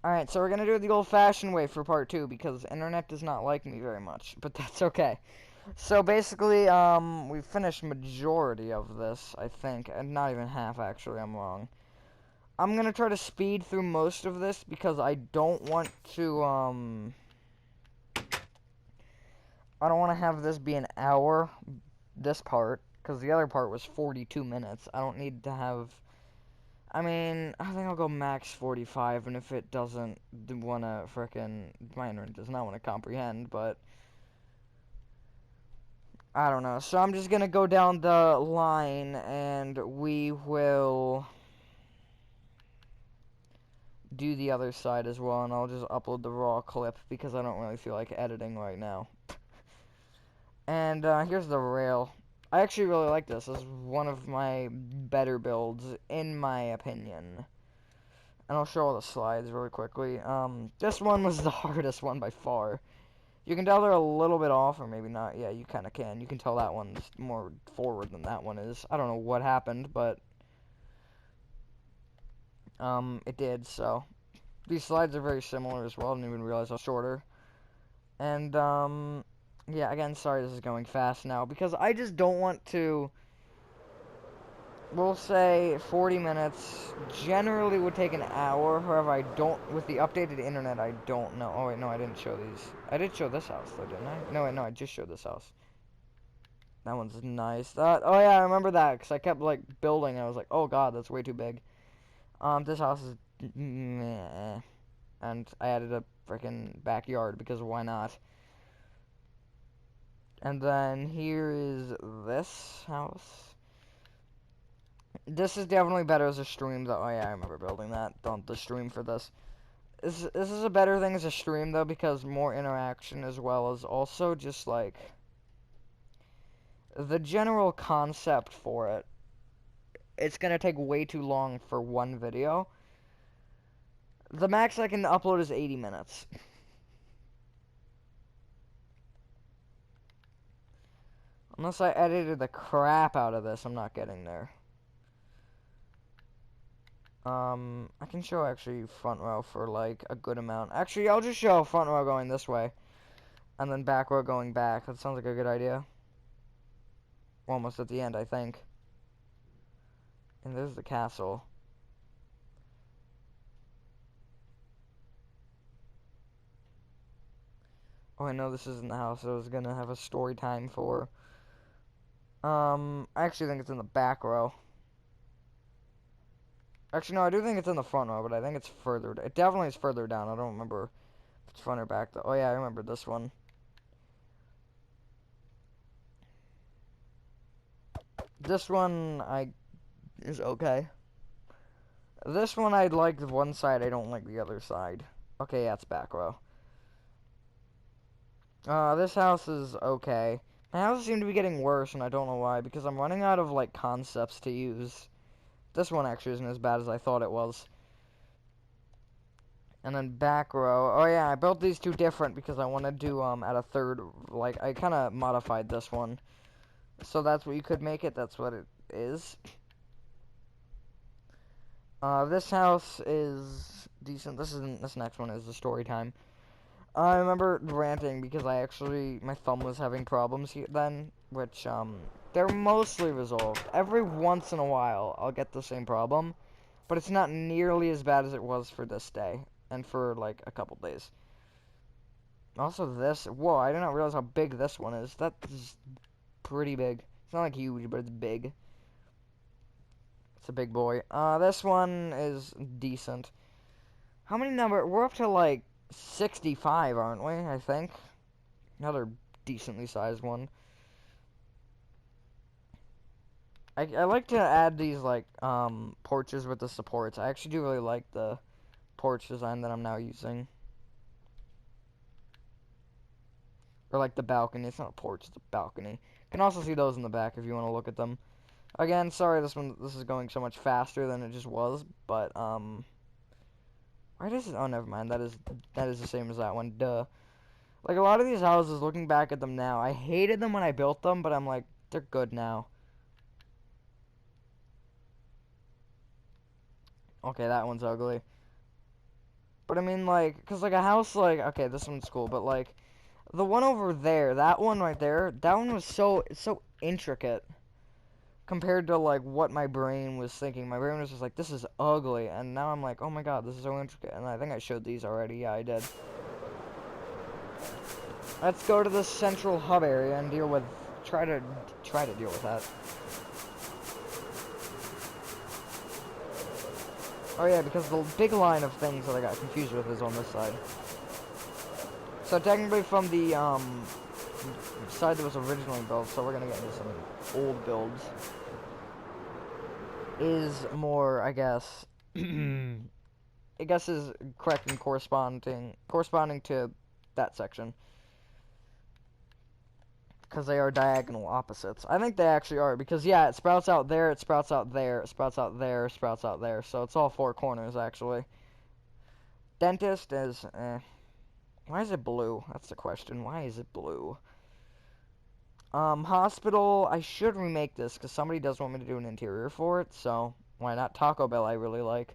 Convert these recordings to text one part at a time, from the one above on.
Alright, so we're gonna do it the old-fashioned way for part 2 because internet does not like me very much, but that's okay. So basically, we finished majority of this, I think, and not even half actually, I'm wrong. I'm gonna try to speed through most of this because I don't want to, I don't want to have this be an hour, this part, because the other part was 42 minutes. I don't need to have... I mean, I think I'll go max 45, and if it doesn't want to frickin' my internet does not want to comprehend, but I don't know. So I'm just gonna go down the line, and we will do the other side as well, and I'll just upload the raw clip, because I don't really feel like editing right now. And here's the rail. I actually really like this. This is one of my better builds, in my opinion. And I'll show all the slides really quickly. This one was the hardest one by far. You can tell they're a little bit off, or maybe not. Yeah, you kind of can. You can tell that one's more forward than that one is. I don't know what happened, but it did, so. These slides are very similar as well. I didn't even realize how shorter. And, yeah, again, sorry this is going fast now, because I just don't want to... We'll say 40 minutes. Generally would take an hour. However, I don't... With the updated internet, I don't know. Oh, wait, no, I didn't show these. I did show this house, though, didn't I? No, wait, no, I just showed this house. That one's nice. Oh, yeah, I remember that, because I kept, like, building. And I was like, oh, God, that's way too big. This house is... meh. And I added a freaking backyard, because why not? And then here is this house. This is definitely better as a stream, though. Oh, yeah, I remember building that. The stream for this. This is a better thing as a stream, though, because more interaction as well as also just, like, the general concept for it. It's gonna take way too long for one video. The max I can upload is 80 minutes. Unless I edited the crap out of this, I'm not getting there. I can show actually front row for like a good amount. Actually, I'll just show front row going this way, and then back row going back. That sounds like a good idea. We're almost at the end, I think. And there's the castle. Oh, I know this isn't the house I was gonna have a story time for. I actually think it's in the back row. Actually, no, I do think it's in the front row, but I think it's further. It definitely is further down. I don't remember if it's front or back, though. Oh, yeah, I remember this one. This one, is okay. This one, I like the one side. I don't like the other side. Okay, yeah, it's back row. This house is okay. My houses seem to be getting worse, and I don't know why, because I'm running out of, like, concepts to use. This one actually isn't as bad as I thought it was. And then back row. Oh, yeah, I built these two different because I want to do, at a third, like, I kind of modified this one. So that's what you could make it. That's what it is. This house is decent. This next one is the story time. I remember ranting because my thumb was having problems then, which, they're mostly resolved. Every once in a while, I'll get the same problem, but it's not nearly as bad as it was for this day, and for, like, a couple days. Also whoa, I did not realize how big this one is. That is pretty big. It's not, like, huge, but it's big. It's a big boy. This one is decent. How many we're up to, like, 65, aren't we, I think? Another decently sized one. I like to add these, like, porches with the supports. I actually do really like the porch design that I'm now using. Or, like, the balcony. It's not a porch, it's a balcony. You can also see those in the back if you want to look at them. Again, sorry this is going so much faster than it just was, but, why does it... Oh, never mind. That is the same as that one. Duh. Like, a lot of these houses, looking back at them now, I hated them when I built them, but I'm like, they're good now. Okay, that one's ugly. But I mean, like, cause like a house, like, okay, this one's cool, but like the one over there, that one right there, that one was so intricate compared to like what my brain was thinking. My brain was just like, this is ugly, and now I'm like, oh my god, this is so intricate. And I think I showed these already. Yeah, I did. Let's go to the central hub area and deal with try to deal with that. Oh yeah, because the big line of things that I got confused with is on this side. So technically from the side that was originally built, so we're gonna get into some old builds, is more, I guess, I guess is correct and corresponding to that section. Because they are diagonal opposites. I think they actually are, because yeah, it sprouts out there, it sprouts out there, it sprouts out there, it sprouts out there, so it's all four corners, actually. Dentist is, Why is it blue? That's the question. Why is it blue? Hospital, I should remake this, because somebody does want me to do an interior for it, so why not? Taco Bell I really like.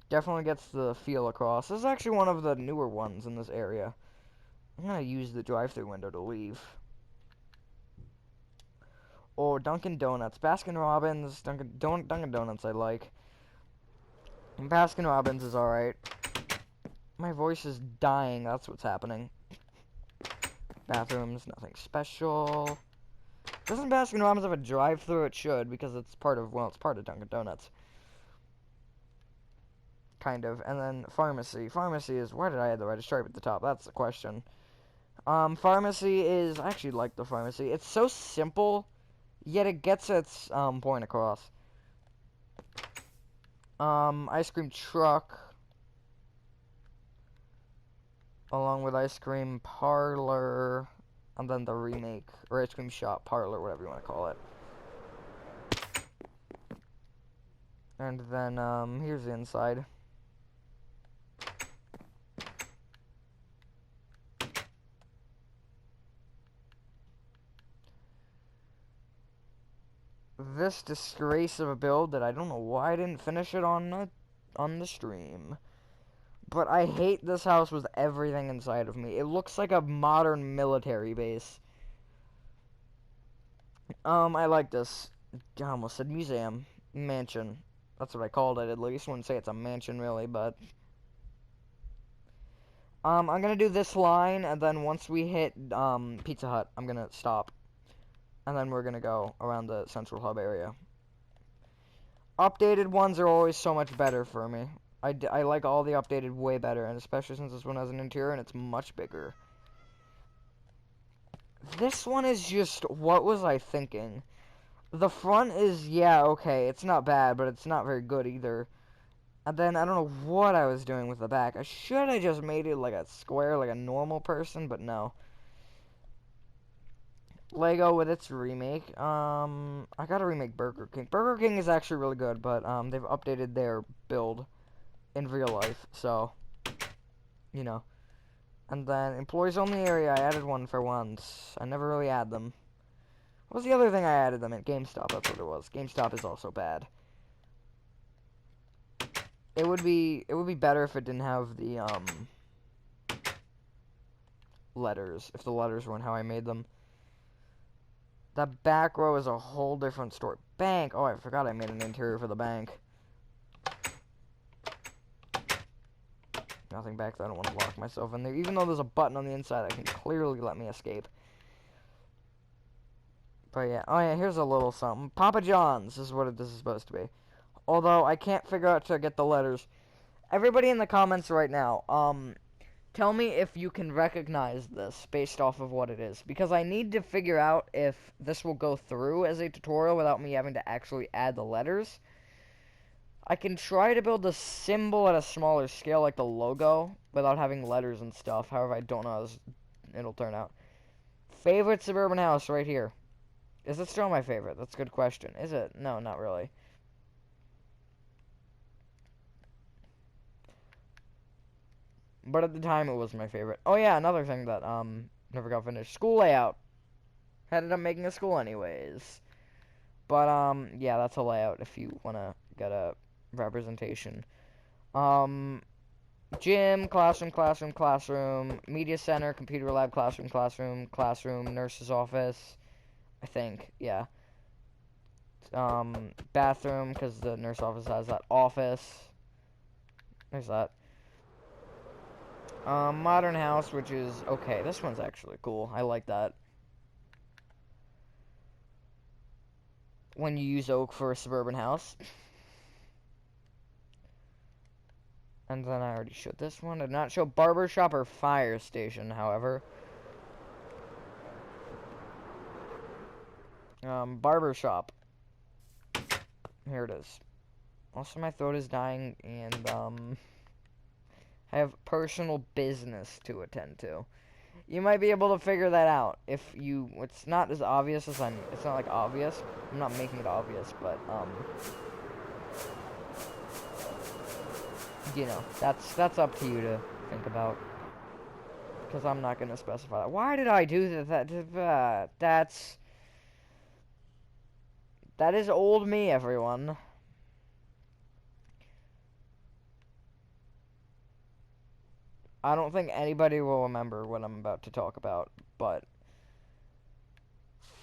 Definitely gets the feel across. This is actually one of the newer ones in this area. I'm gonna use the drive-thru window to leave. Or Dunkin' Donuts. Baskin Robbins, Dunkin' Donuts I like. And Baskin Robbins is alright. My voice is dying, that's what's happening. Bathrooms, nothing special. Doesn't Baskin Robbins have a drive-thru? It should, because it's part of, well, it's part of Dunkin' Donuts. Kind of. And then pharmacy. Pharmacy is, why did I add the red stripe at the top? That's the question. Pharmacy is, I actually like the pharmacy. It's so simple, yet it gets its, point across. Ice cream truck. Along with ice cream parlor. And then the remake, or ice cream shop parlor, whatever you want to call it. And then, here's the inside. This disgrace of a build that I don't know why I didn't finish it on the stream. But I hate this house with everything inside of me. It looks like a modern military base. I like this. I almost said museum. Mansion. That's what I called it, at least. Wouldn't say it's a mansion, really, but... I'm gonna do this line, and then once we hit, Pizza Hut, I'm gonna stop. And then we're gonna go around the central hub area. Updated ones are always so much better for me. I like all the updated way better, and especially since this one has an interior and it's much bigger. This one is just, what was I thinking? The front is, yeah, okay, it's not bad, but it's not very good either. And then, I don't know what I was doing with the back. I should have just made it like a square, like a normal person, but no. Lego with its remake. I gotta remake Burger King. Burger King is actually really good, but, they've updated their build in real life, so, you know. And then, employees only area, I added one for once. I never really add them. What was the other thing I added them in? GameStop, that's what it was. GameStop is also bad. It would be better if it didn't have the, letters. If the letters weren't how I made them. That back row is a whole different story. Bank! Oh, I forgot I made an interior for the bank. Nothing back there, I don't want to lock myself in there. Even though there's a button on the inside that can clearly let me escape. But yeah, oh yeah, here's a little something. Papa John's is what this is supposed to be. Although, I can't figure out to get the letters. Everybody in the comments right now, tell me if you can recognize this based off of what it is. Because I need to figure out if this will go through as a tutorial without me having to actually add the letters. I can try to build a symbol at a smaller scale, like the logo, without having letters and stuff. However, I don't know how it'll turn out. Favorite suburban house right here. Is it still my favorite? That's a good question. Is it? No, not really. But at the time, it was my favorite. Oh yeah, another thing that, never got finished. School layout. Ended up making a school anyways. But, yeah, that's a layout if you want to get a representation. Gym, classroom, media center, computer lab, classroom, nurse's office, I think, yeah. Bathroom, because the nurse office has that office. There's that. Modern house, which is, okay, this one's actually cool. I like that. When you use oak for a suburban house. And then I already showed this one. I did not show barber shop or fire station, however. Barber shop. Here it is. Also, my throat is dying, and, I have personal business to attend to. You might be able to figure that out if you, it's not as obvious as it's not, like, obvious. I'm not making it obvious, but, you know, that's up to you to think about. Because I'm not going to specify that. Why did I do that? That is old me, everyone. I don't think anybody will remember what I'm about to talk about, but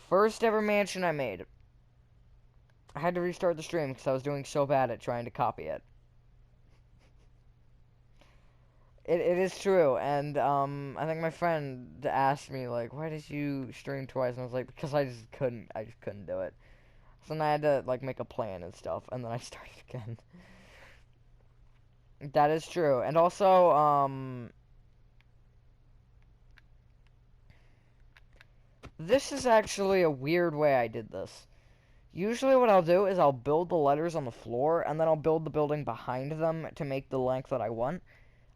first ever mansion I made. I had to restart the stream because I was doing so bad at trying to copy it. It is true, and I think my friend asked me, like, why did you stream twice? And I was like, because I just couldn't do it. So then I had to, like, make a plan and stuff, and then I started again. That is true, and also, this is actually a weird way I did this. Usually what I'll do is I'll build the letters on the floor, and then I'll build the building behind them to make the length that I want.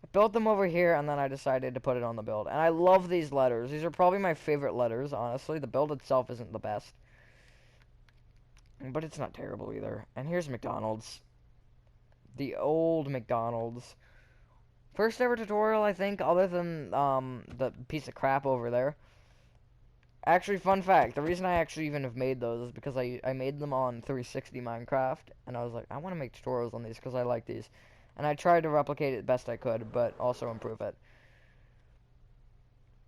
I built them over here, and then I decided to put it on the build. And I love these letters. These are probably my favorite letters, honestly. The build itself isn't the best. But it's not terrible either. And here's McDonald's. The old McDonald's. First ever tutorial, I think, other than the piece of crap over there. Actually, fun fact, the reason I actually even have made those is because I made them on 360 Minecraft, and I was like, I want to make tutorials on these because I like these. And I tried to replicate it best I could, but also improve it.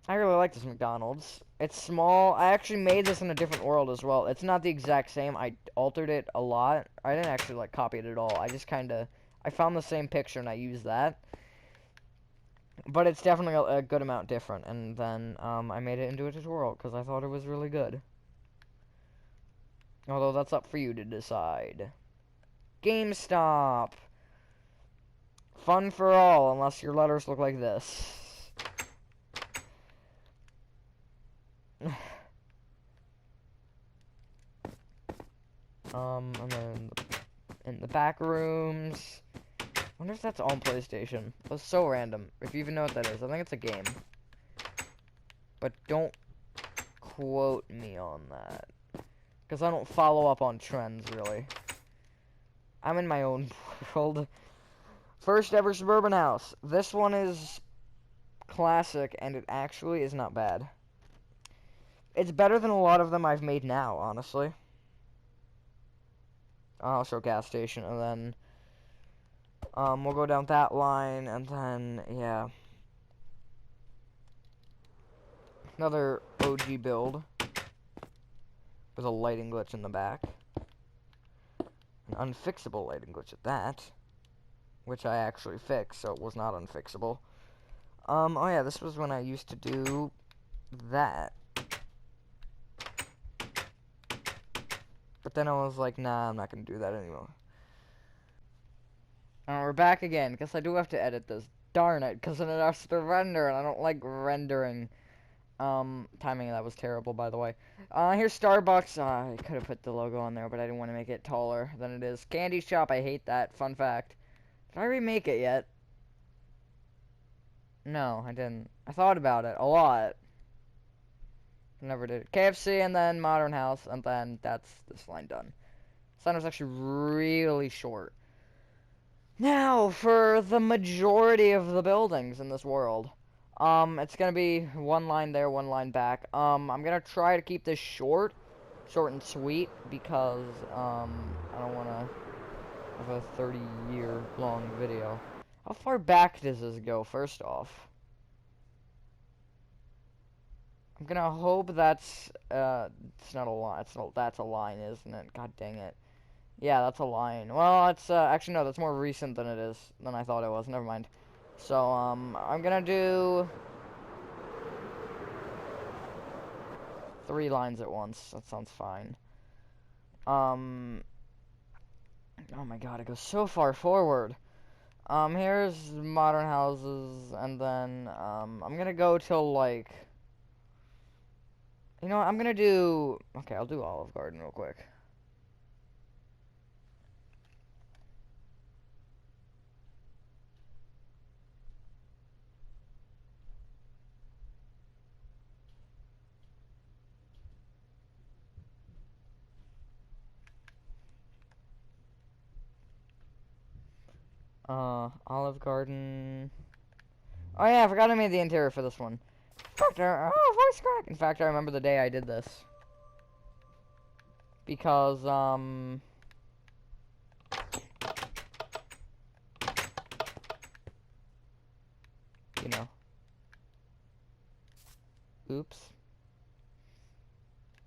I really like this McDonald's. It's small. I actually made this in a different world as well. It's not the exact same. I altered it a lot. I didn't actually, like, copy it at all. I just kind of, I found the same picture and I used that. But it's definitely a good amount different. And then I made it into a tutorial because I thought it was really good. Although that's up for you to decide. GameStop. Fun for all, unless your letters look like this. And then in the back rooms. I wonder if that's on PlayStation. That's so random. If you even know what that is. I think it's a game. But don't quote me on that. Because I don't follow up on trends, really. I'm in my own world. First ever suburban house. This one is classic, and it actually is not bad. It's better than a lot of them I've made now, honestly. I'll show gas station, and then we'll go down that line, and then, yeah. Another OG build with a lighting glitch in the back. An unfixable lighting glitch at that. Which I actually fixed, so it was not unfixable. Oh yeah, this was when I used to do that. But then I was like, nah, I'm not gonna do that anymore. We're back again, because I do have to edit this. Darn it, because it has to render, and I don't like rendering. Timing of that was terrible, by the way. Here's Starbucks. I could have put the logo on there, but I didn't want to make it taller than it is. Candy shop, I hate that. Fun fact. Did I remake it yet? No, I didn't. I thought about it a lot. Never did. KFC, and then Modern House, and then that's this line done. This line was actually really short. Now, for the majority of the buildings in this world. It's gonna be one line there, one line back. I'm gonna try to keep this short and sweet, because, I don't of a 30-year-long video. How far back does this go, first off? I'm gonna hope that's, it's not a line, that's a line, isn't it? God dang it. Yeah, that's a line. Well, it's, actually, no, that's more recent than I thought it was. Never mind. So, I'm gonna do 3 lines at once. That sounds fine. Oh my god, it goes so far forward. Here's modern houses, and then, I'm gonna go till, like, you know what, I'm gonna do, okay, I'll do Olive Garden real quick. Olive Garden. Oh yeah, I forgot I made the interior for this one. Oh, voice crack! In fact, I remember the day I did this. Because, you know. Oops.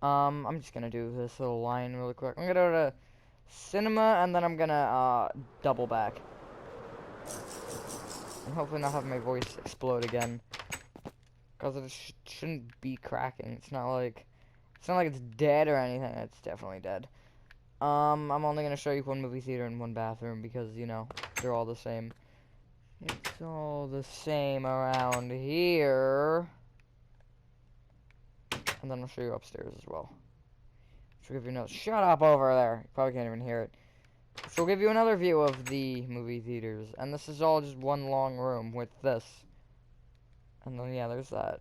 I'm just gonna do this little line really quick. I'm gonna go to cinema, and then I'm gonna, double back. And hopefully not have my voice explode again. Because it shouldn't be cracking. It's not like it's dead or anything. It's definitely dead. I'm only gonna show you one movie theater and one bathroom because, you know, they're all the same. It's all the same around here. And then I'll show you upstairs as well. She'll give you another. Shut up over there. You probably can't even hear it. She'll give you another view of the movie theaters. And this is all just one long room with this. And then, yeah, there's that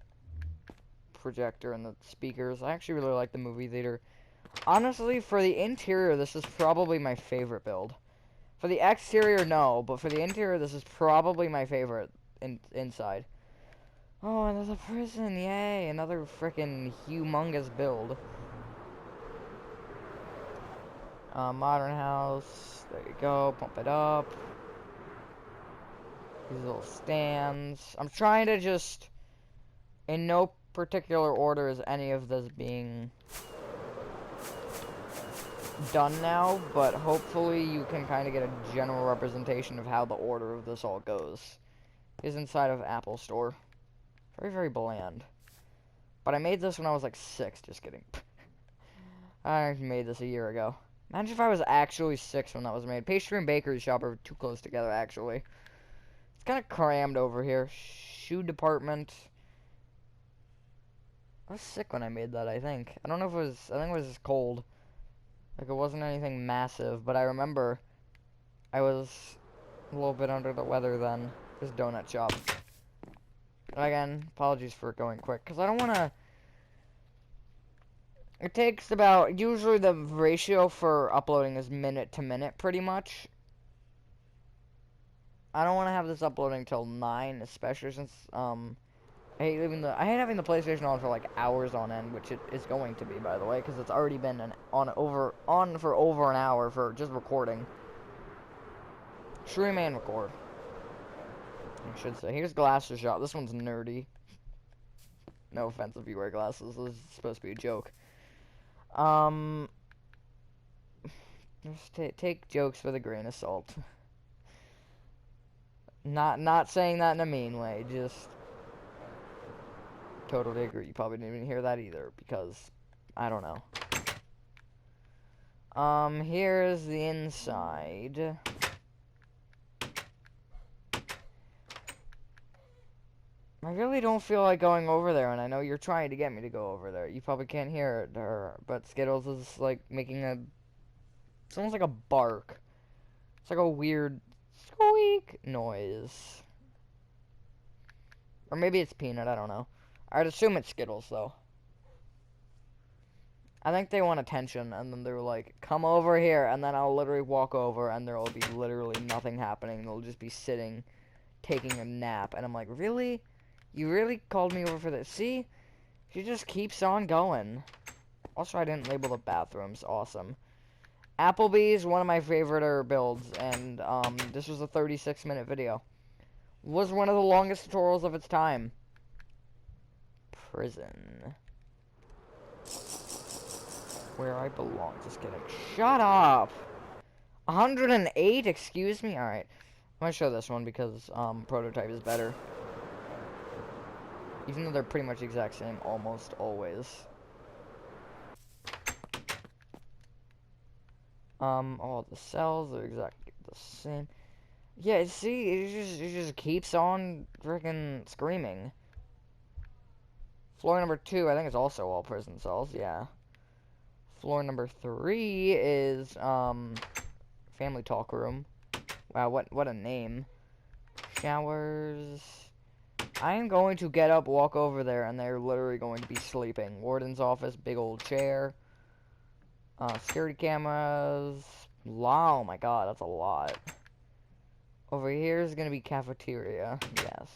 projector and the speakers. I actually really like the movie theater. Honestly, for the interior, this is probably my favorite build. For the exterior, no. But for the interior, this is probably my favorite inside. Oh, another prison. Yay. Another freaking humongous build. Modern house. There you go. Pump it up. These little stands. I'm trying to just, in no particular order is any of this being done now, but hopefully you can kind of get a general representation of how the order of this all goes. Is inside of Apple Store. Very, very bland. But I made this when I was like 6, just kidding. I made this a year ago. Imagine if I was actually 6 when that was made. Pastry and bakery shop are too close together, actually. It's kind of crammed over here. Shoe department. I was sick when I made that, I think. I don't know if it was, I think it was just cold. Like, it wasn't anything massive, but I remember I was a little bit under the weather then. This donut shop. Again, apologies for going quick, because I don't want to... It takes about... Usually the ratio for uploading is minute to minute, pretty much. I don't want to have this uploading till 9, especially since, I hate having the PlayStation on for like hours on end, which it is going to be, by the way, because it's already been on for over an hour for just recording. Stream and record, I should say. Here's Glasses Shop. This one's nerdy. No offense if you wear glasses. This is supposed to be a joke. Just take jokes with a grain of salt. Not saying that in a mean way. Just. Totally agree. You probably didn't even hear that either, because I don't know. Here's the inside. I really don't feel like going over there, and I know you're trying to get me to go over there. You probably can't hear it, but Skittles is like making it's almost like a bark. It's like a weird squeak noise. Or maybe it's Peanut, I don't know. I'd assume it's Skittles, though. I think they want attention, and then they're like, come over here, and then I'll literally walk over, and there will be literally nothing happening. They'll just be sitting, taking a nap, and I'm like, really? You really called me over for this? See? She just keeps on going. Also, I didn't label the bathrooms. Awesome. Applebee's, one of my favorite builds, and this was a 36-minute video. Was one of the longest tutorials of its time. Prison. Where I belong. Just kidding. Shut up! 108? Excuse me? Alright. I'm gonna show this one because prototype is better. Even though they're pretty much the exact same almost always. All the cells are exactly the same. Yeah, see, it just keeps on freaking screaming. Floor number 2, I think it's also all prison cells, yeah. Floor number 3 is, family talk room. Wow, what a name. Showers. I am going to get up, walk over there, and they're literally going to be sleeping. Warden's office, big old chair. Security cameras. Wow, oh my god, that's a lot. Over here is going to be cafeteria, yes.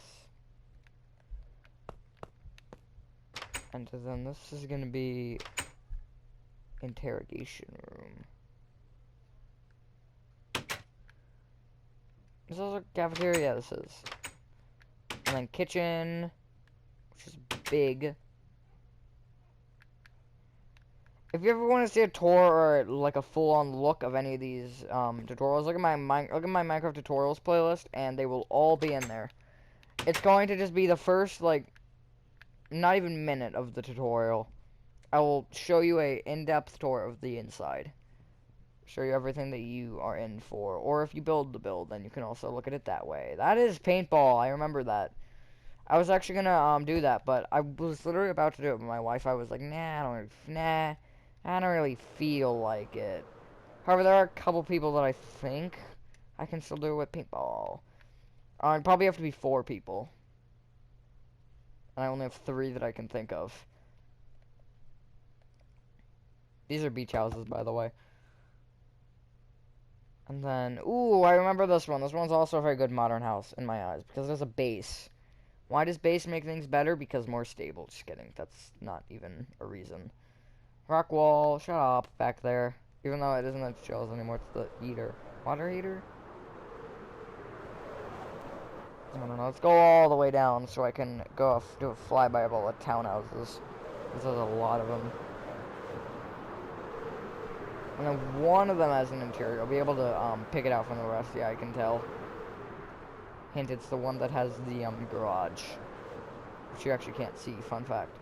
And then this is going to be interrogation room. This is also cafeteria, yeah, this is. And then kitchen, which is big. If you ever want to see a tour or like a full-on look of any of these tutorials, look at my Minecraft tutorials playlist, and they will all be in there. It's going to just be the first, like, not even minute of the tutorial. I will show you a in-depth tour of the inside. Show you everything that you are in for. Or if you build the build, then you can also look at it that way. That is paintball. I remember that. I was actually gonna do that, but I was literally about to do it, but my Wi-Fi was like, nah, I don't really feel like it. However, there are a couple people that I think I can still do it with paintball. I'd probably have to be 4 people. And I only have 3 that I can think of. These are beach houses, by the way. And then, ooh, I remember this one. This one's also a very good modern house, in my eyes, because there's a base. Why does base make things better? Because more stable. Just kidding. That's not even a reason. Rock wall, shut up, back there. Even though it isn't the shells anymore, it's the heater. Water heater? I don't know. Let's go all the way down so I can go off, do a flyby of all the townhouses. Because there's a lot of them. And then one of them has an interior. I'll be able to pick it out from the rest. Yeah, I can tell. Hint, it's the one that has the garage. Which you actually can't see. Fun fact.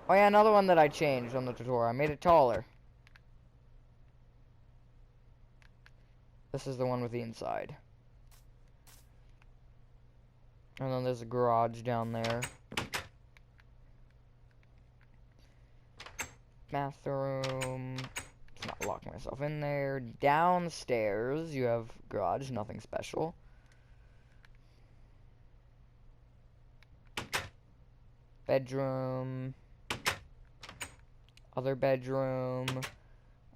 Oh yeah, another one that I changed on the tutorial. I made it taller. This is the one with the inside. And then there's a garage down there. Bathroom. Let's not lock myself in there. Downstairs, you have garage, nothing special. Bedroom. Other bedroom.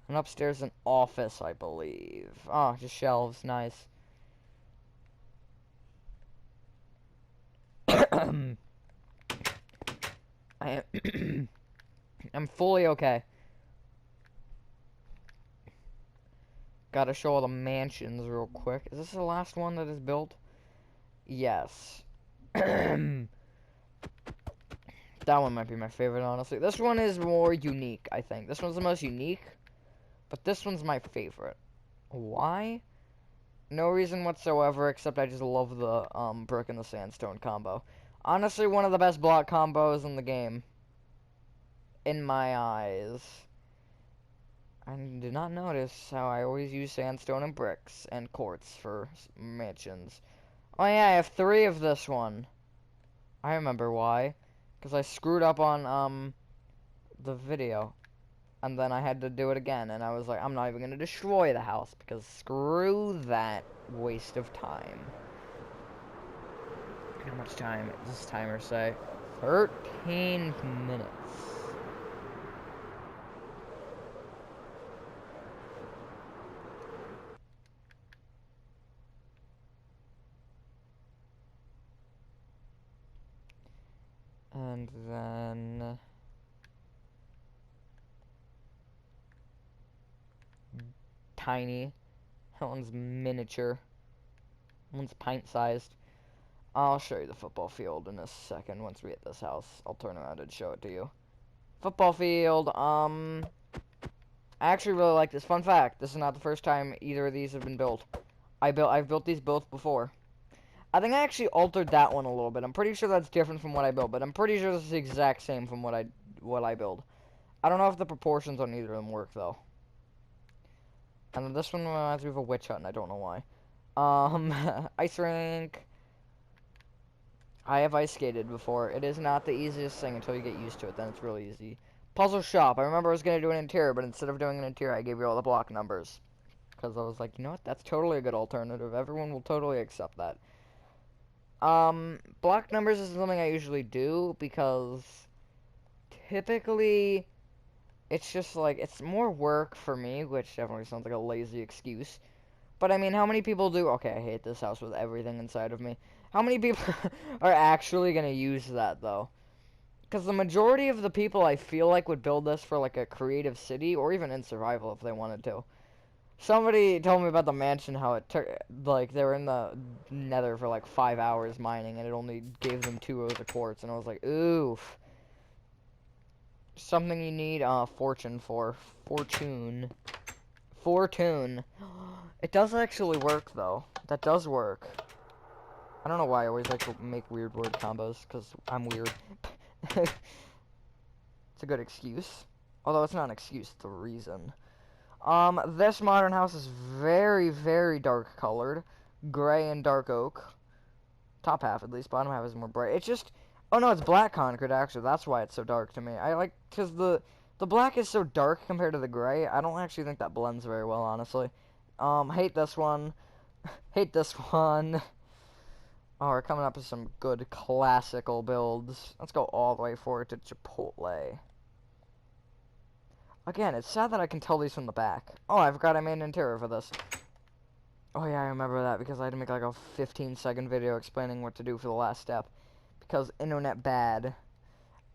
And upstairs an office, I believe. Oh, just shelves, nice. I am I'm fully okay. Gotta show all the mansions real quick. Is this the last one that is built? Yes. That one might be my favorite, honestly. This one is more unique, I think. This one's the most unique, but this one's my favorite. Why? No reason whatsoever, except I just love the brick and the sandstone combo. Honestly, one of the best block combos in the game. In my eyes. I did not notice how I always use sandstone and bricks and quartz for mansions. Oh yeah, I have 3 of this one. I remember why. Because I screwed up on, the video. And then I had to do it again. And I was like, I'm not even going to destroy the house. Because screw that waste of time. How much time does this timer say? 13 minutes. And then... tiny. That one's miniature. That one's pint-sized. I'll show you the football field in a second once we hit this house. I'll turn around and show it to you. Football field, I actually really like this. Fun fact, this is not the first time either of these have been built. I've built these both before. I think I actually altered that one a little bit. I'm pretty sure that's different from what I built, but I'm pretty sure this is the exact same from what I build. I don't know if the proportions on either of them work though. And then this one reminds me of a witch hut, and I don't know why. Ice rink. I have ice skated before. It is not the easiest thing until you get used to it. Then it's really easy. Puzzle shop. I remember I was going to do an interior, but instead of doing an interior, I gave you all the block numbers. Because I was like, you know what? That's totally a good alternative. Everyone will totally accept that. Block numbers is something I usually do because typically it's just like, it's more work for me, which definitely sounds like a lazy excuse. But I mean, how many people do... Okay, I hate this house with everything inside of me. How many people are actually going to use that, though? Because the majority of the people I feel like would build this for, like, a creative city, or even in survival if they wanted to. Somebody told me about the mansion, how it took... Like, they were in the nether for, like, 5 hours mining, and it only gave them 2 rows of quartz. And I was like, oof. Something you need, fortune for. Fortune. Fortune. It does actually work, though. That does work. I don't know why I always like to make weird word combos, because I'm weird. It's a good excuse. Although it's not an excuse, it's a reason. This modern house is very, very dark colored. Gray and dark oak. Top half, at least. Bottom half is more bright. It's just... Oh, no, it's black concrete, actually. That's why it's so dark to me. I like... Because the black is so dark compared to the gray. I don't actually think that blends very well, honestly. Hate this one. Hate this one. Oh, we're coming up with some good classical builds. Let's go all the way forward to Chipotle. Again, it's sad that I can tell these from the back. Oh, I forgot I made an interior for this. Oh yeah, I remember that because I had to make like a 15-second video explaining what to do for the last step. Because internet bad.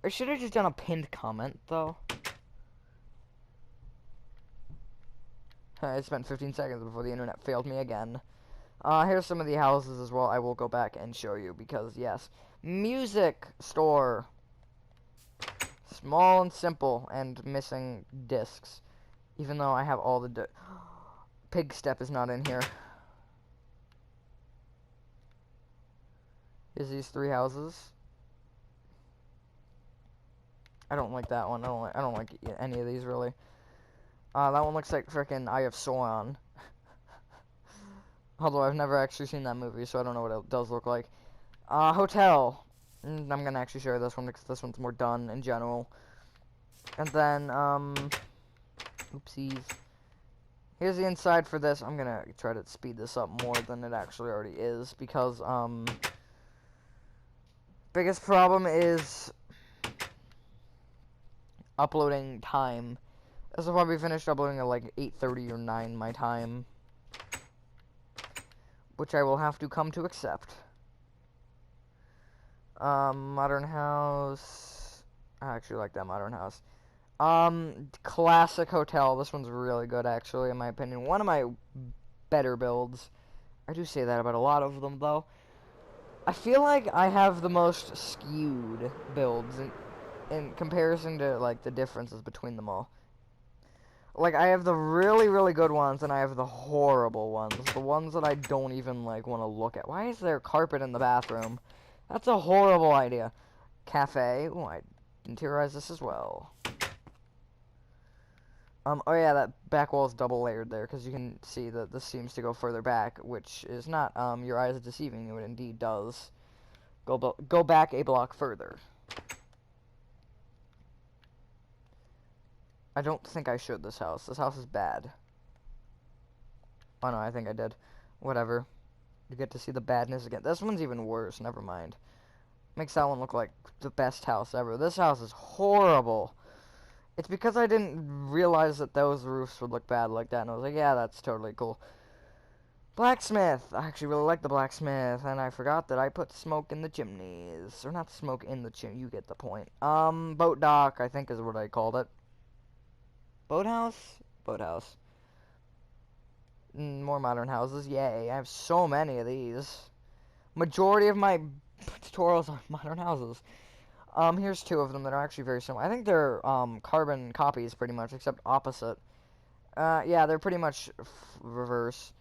I should have just done a pinned comment, though. I spent 15 seconds before the internet failed me again. Here's some of the houses as well. I will go back and show you because, yes. Music store. Small and simple and missing discs. Even though I have all the... Pig Step is not in here. Here's these 3 houses. I don't like that one. I don't like any of these, really. That one looks like frickin' Eye of Sauron. Although I've never actually seen that movie, so I don't know what it does look like. Hotel. I'm gonna actually share this one because this one's more done in general. And then, oopsies. Here's the inside for this. I'm gonna try to speed this up more than it actually already is because, biggest problem is uploading time. This will probably finish uploading at like 8:30 or 9 my time. Which I will have to come to accept. Modern house. I actually like that modern house. Classic hotel. This one's really good, actually, in my opinion. One of my better builds. I do say that about a lot of them, though. I feel like I have the most skewed builds in comparison to, like, the differences between them all. Like, I have the really, really good ones, and I have the horrible ones. The ones that I don't even, like, want to look at. Why is there carpet in the bathroom? That's a horrible idea. Cafe. Ooh, I interiorize this as well. Oh yeah, that back wall is double layered there, because you can see that this seems to go further back, which is not, your eyes deceiving you, it indeed does. Go back a block further. I don't think I should this house. This house is bad. Oh no, I think I did. Whatever. You get to see the badness again. This one's even worse, never mind. Makes that one look like the best house ever. This house is horrible. It's because I didn't realize that those roofs would look bad like that, and I was like, yeah, that's totally cool. Blacksmith! I actually really like the blacksmith, and I forgot that I put smoke in the chimneys. Or not smoke in the chimney, you get the point. Boat dock, I think is what I called it. Boathouse? Boathouse. more modern houses. Yay, I have so many of these. Majority of my tutorials are modern houses. Here's two of them that are actually very similar. I think they're, carbon copies, pretty much, except opposite. Yeah, they're pretty much reverse.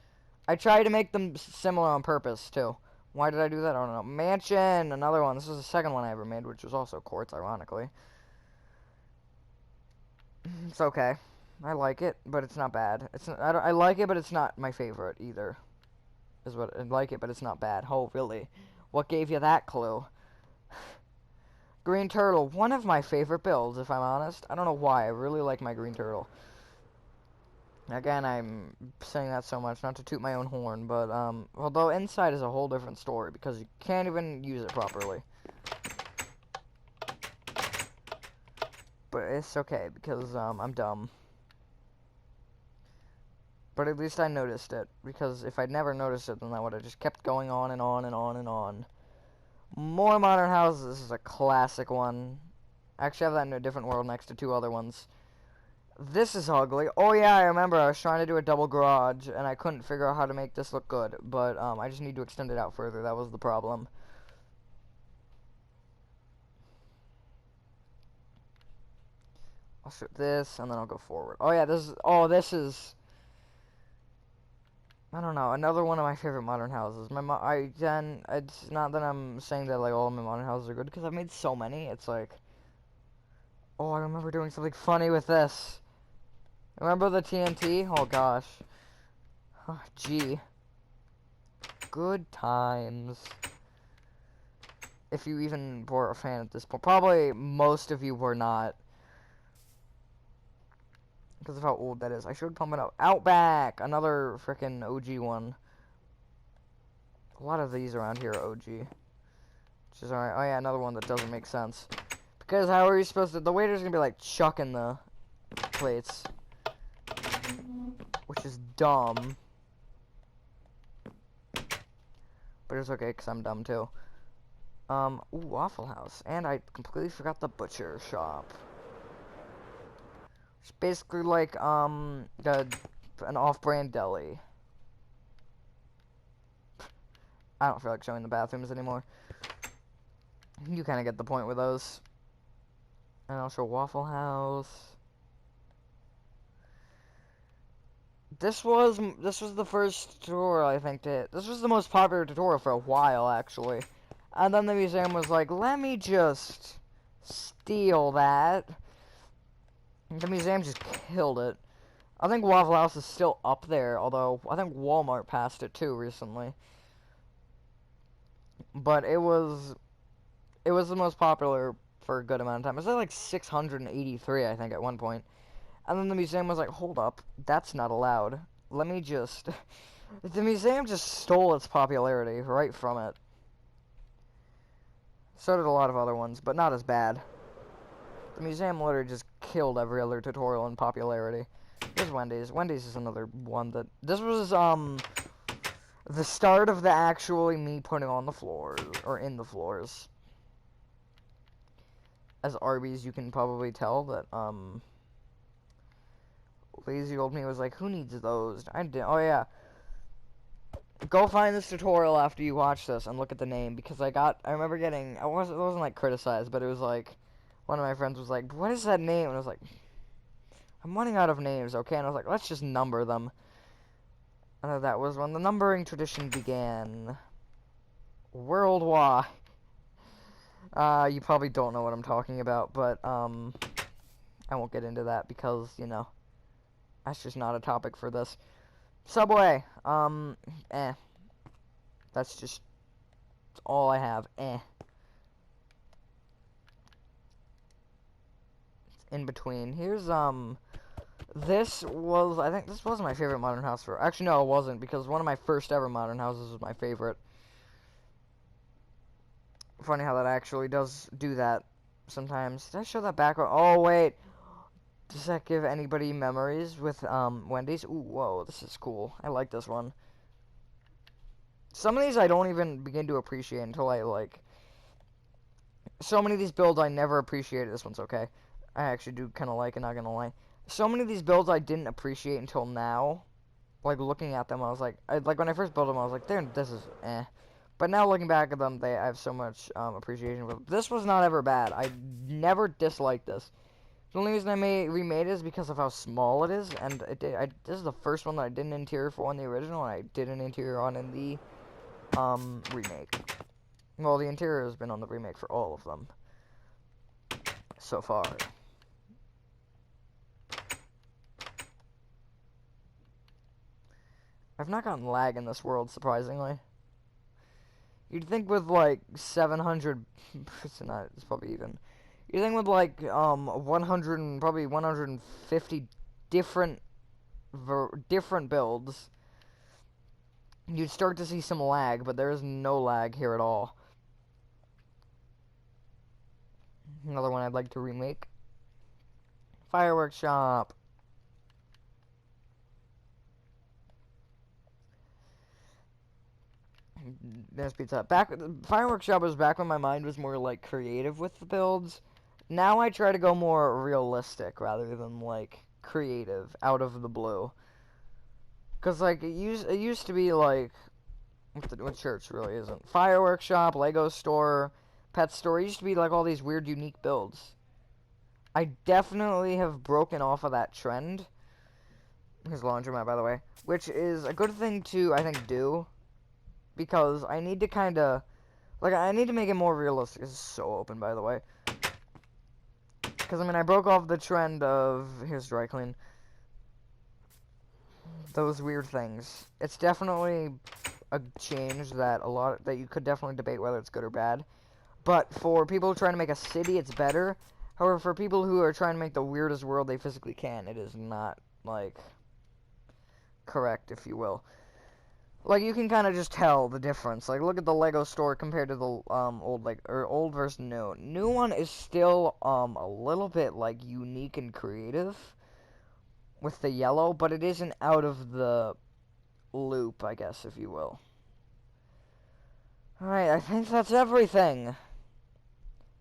I tried to make them similar on purpose, too. Why did I do that? I don't know. Mansion, another one. This is the second one I ever made, which was also quartz, ironically. It's okay. I like it, but it's not bad. It's not, I like it, but it's not my favorite either. Is what I like it, but it's not bad. Oh, really? What gave you that clue? Green turtle, one of my favorite builds, if I'm honest. I don't know why. I really like my green turtle. Again, I'm saying that so much, not to toot my own horn, but although inside is a whole different story because you can't even use it properly. But it's okay because I'm dumb. But at least I noticed it, because if I'd never noticed it, then that would have just kept going on and on and on and on. More modern houses. This is a classic one. I actually have that in a different world next to two other ones. This is ugly. Oh yeah, I remember I was trying to do a double garage, and I couldn't figure out how to make this look good. But I just need to extend it out further. That was the problem. I'll shoot this, and then I'll go forward. Oh yeah, this is... I don't know, another one of my favorite modern houses. It's not that I'm saying that, like, all of my modern houses are good, because I've made so many. It's like... Oh, I remember doing something funny with this. Remember the TNT? Oh, gosh. Oh, gee. Good times. If you even were a fan at this point. Probably most of you were not. Because of how old that is. I should pump it up. Outback! Another freaking OG one. A lot of these around here are OG. Which is alright. Oh yeah, another one that doesn't make sense. Because how are you supposed to... The waiter's gonna be like chucking the plates. Which is dumb. But it's okay, because I'm dumb too. Ooh, Waffle House. And I completely forgot the butcher shop. It's basically like, an off-brand deli. I don't feel like showing the bathrooms anymore. You kind of get the point with those. And I'll show Waffle House. This was the first tutorial, I think, this was the most popular tutorial for a while, actually. And then the museum was like, let me just steal that. The museum just killed it. I think Waffle House is still up there, although I think Walmart passed it too recently. But it was the most popular for a good amount of time. It was like 683, I think, at one point. And then the museum was like, hold up, that's not allowed. Let me just... The museum just stole its popularity right from it. So did a lot of other ones, but not as bad. The museum literally just killed every other tutorial in popularity. Here's Wendy's. Wendy's is another one that... This was, the start of the actually me putting on the floors, or in the floors. As Arby's, you can probably tell that, lazy old me was like, who needs those? I did. Oh, yeah. Go find this tutorial after you watch this and look at the name, because I remember getting... it wasn't like criticized, but it was like... One of my friends was like, what is that name? And I was like, I'm running out of names, okay? And I was like, let's just number them. And that was when the numbering tradition began. Worldwide. You probably don't know what I'm talking about, but, I won't get into that because, you know, that's just not a topic for this. Subway. That's just all I have. In between. Here's, I think this was my favorite modern house for... Actually, no, it wasn't, because one of my first ever modern houses was my favorite. Funny how that actually does do that sometimes. Did I show that background? Oh, wait. Does that give anybody memories with, Wendy's? Ooh, whoa, this is cool. I like this one. Some of these I don't even begin to appreciate until I, like... So many of these builds I never appreciated. This one's okay. I actually do kind of like it, not gonna lie. So many of these builds I didn't appreciate until now. like, looking at them, I was like, like, when I first built them, I was like, this is eh. But now looking back at them, I have so much appreciation for them. This was not ever bad. I never disliked this. The only reason I remade it is because of how small it is, and this is the first one that I did an interior for on the original, and I did an interior on in the remake. Well, the interior has been on the remake for all of them so far. I've not gotten lag in this world, surprisingly. You'd think with like 700, it's probably even. You'd think with like 100 and probably 150 different builds, you'd start to see some lag, but there is no lag here at all. Another one I'd like to remake. Fireworks Shop. There's pizza. Fireworks Shop was back when my mind was more like creative with the builds. Now I try to go more realistic rather than like creative out of the blue. Cause like it used to be like what church really isn't. Fireworks Shop, Lego store, pet store. It used to be like all these weird unique builds. I definitely have broken off of that trend. Here's laundromat, by the way, which is a good thing to I think do. Because I need to kind of, like, I need to make it more realistic. This is so open, by the way. Because, I mean, I broke off the trend of, here's dry clean. Those weird things. It's definitely a change that that you could definitely debate whether it's good or bad. But for people trying to make a city, it's better. However, for people who are trying to make the weirdest world they physically can, it is not, like, correct, if you will. Like, you can kind of just tell the difference. Like, look at the Lego store compared to the, old versus new. New one is still, a little bit, like, unique and creative with the yellow, but it isn't out of the loop, I guess, if you will. Alright, I think that's everything.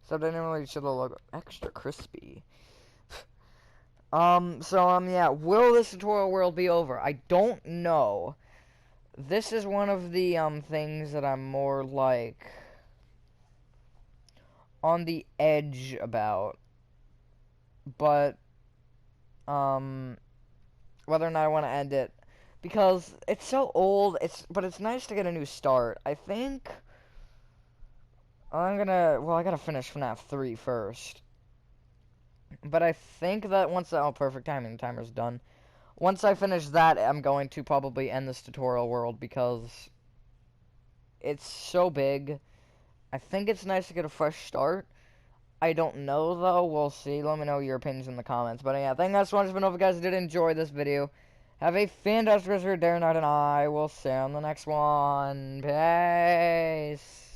Except I didn't really show the logo. Extra crispy. Yeah, will this tutorial world be over? I don't know. This is one of the, things that I'm more, like, on the edge about. But, whether or not I want to end it. Because it's so old, but it's nice to get a new start. I think I gotta finish FNAF 3 first. But I think that once, perfect timing, the timer's done. Once I finish that, I'm going to probably end this tutorial world because it's so big. I think it's nice to get a fresh start. I don't know, though. We'll see. Let me know your opinions in the comments. But yeah, I think that's one has been over, guys. I did enjoy this video. Have a fantastic rest of your day or night, and I will see you on the next one. Peace.